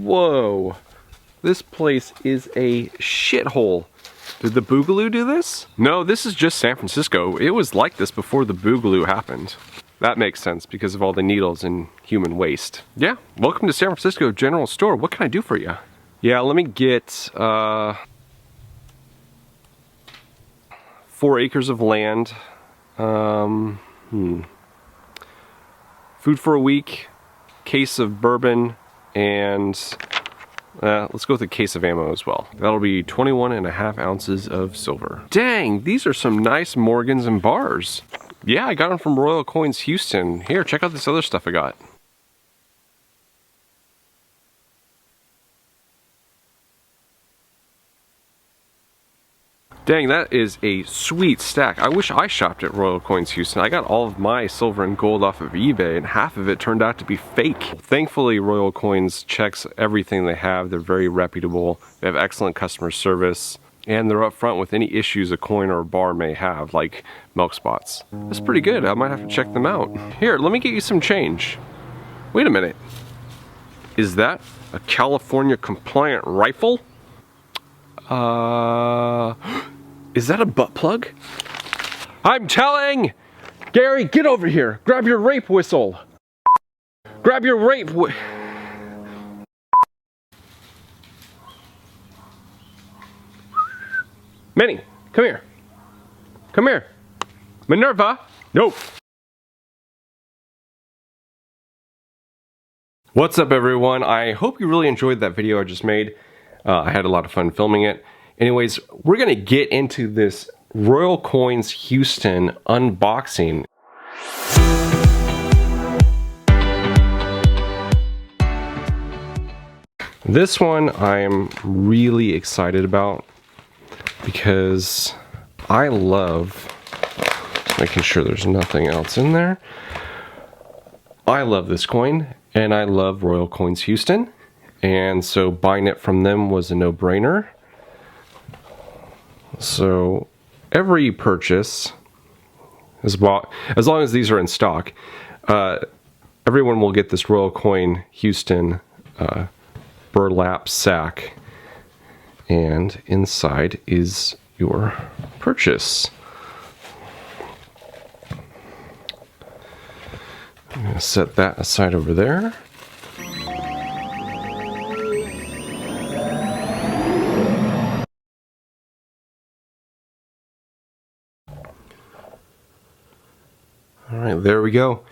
Whoa. This place is a shithole. Did the Boogaloo do this? No, this is just San Francisco. It was like this before the Boogaloo happened. That makes sense because of all the needles and human waste. Yeah, welcome to San Francisco General Store. What can I do for you? Yeah, let me get 4 acres of land. Food for a week, case of bourbon, and let's go with a case of ammo as well. That'll be 21.5 ounces of silver. Dang, these are some nice Morgans and bars. Yeah, I got them from Royal Coins Houston. Here, check out this other stuff I got. Dang, that is a sweet stack. I wish I shopped at Royal Coins Houston. I got all of my silver and gold off of eBay, and half of it turned out to be fake. Thankfully, Royal Coins checks everything they have. They're very reputable. They have excellent customer service, and they're upfront with any issues a coin or a bar may have, like milk spots. That's pretty good. I might have to check them out. Here, let me get you some change. Wait a minute. Is that a California compliant rifle? Is that a butt plug? I'm telling! Gary, get over here! Grab your rape whistle! Grab your rape Minnie, come here. Come here. Minerva! Nope. What's up, everyone? I hope you really enjoyed that video I just made. I had a lot of fun filming it. Anyways, we're gonna get into this Royal Coins Houston unboxing. This one I'm really excited about because I love making sure there's nothing else in there. I love this coin and I love Royal Coins Houston, and so buying it from them was a no-brainer. So every purchase is bought, as long as these are in stock, everyone will get this Royal Coin Houston burlap sack, and inside is your purchase. I'm going to set that aside over there. Alright, there we go.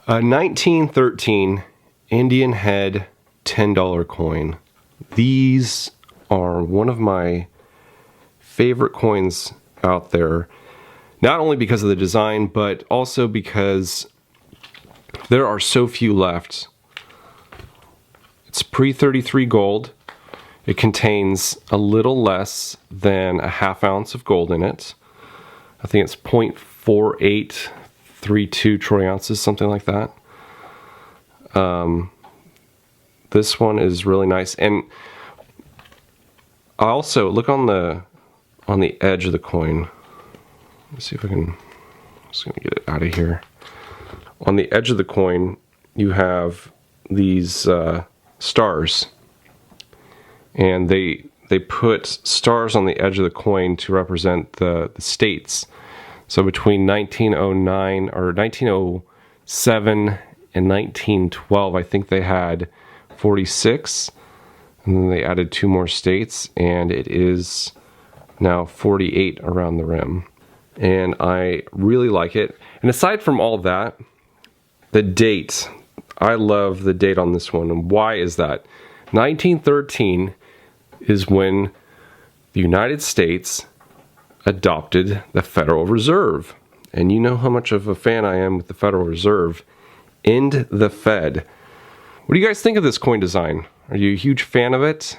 1913 Indian Head $10 coin. These are one of my favorite coins out there, not only because of the design, but also because there are so few left. It's pre-33 gold. It contains a little less than a ½ ounce of gold in it. I think it's 0.4832 troy ounces, something like that. This one is really nice, and I also look on the edge of the coin. Let's see if I can. I'm just gonna get it out of here. On the edge of the coin, you have these stars, and they put stars on the edge of the coin to represent the states. So between 1909 or 1907 and 1912, I think they had 46, and then they added 2 more states, and it is now 48 around the rim. And I really like it. And aside from all that, the date, I love the date on this one. And why is that? 1913 is when the United States adopted the Federal Reserve. And you know how much of a fan I am with the Federal Reserve. End the Fed. What do you guys think of this coin design? Are you a huge fan of it?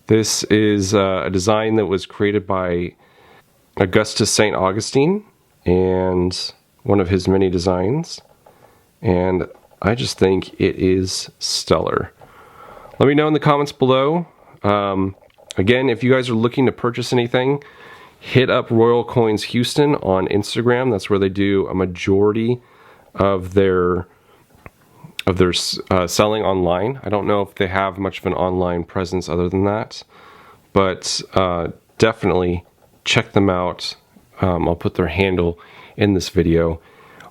This is a design that was created by Augustus St. Augustine and one of his many designs. And I just think it is stellar. Let me know in the comments below. Again, if you guys are looking to purchase anything, hit up Royal Coins Houston on Instagram. That's where they do a majority of their selling online. I don't know if they have much of an online presence other than that, but definitely check them out. I'll put their handle in this video.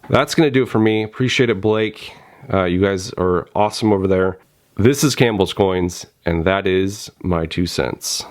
That's going to do it for me. Appreciate it, Blake. You guys are awesome over there. This is Campbell's Coins, and that is my 2 cents.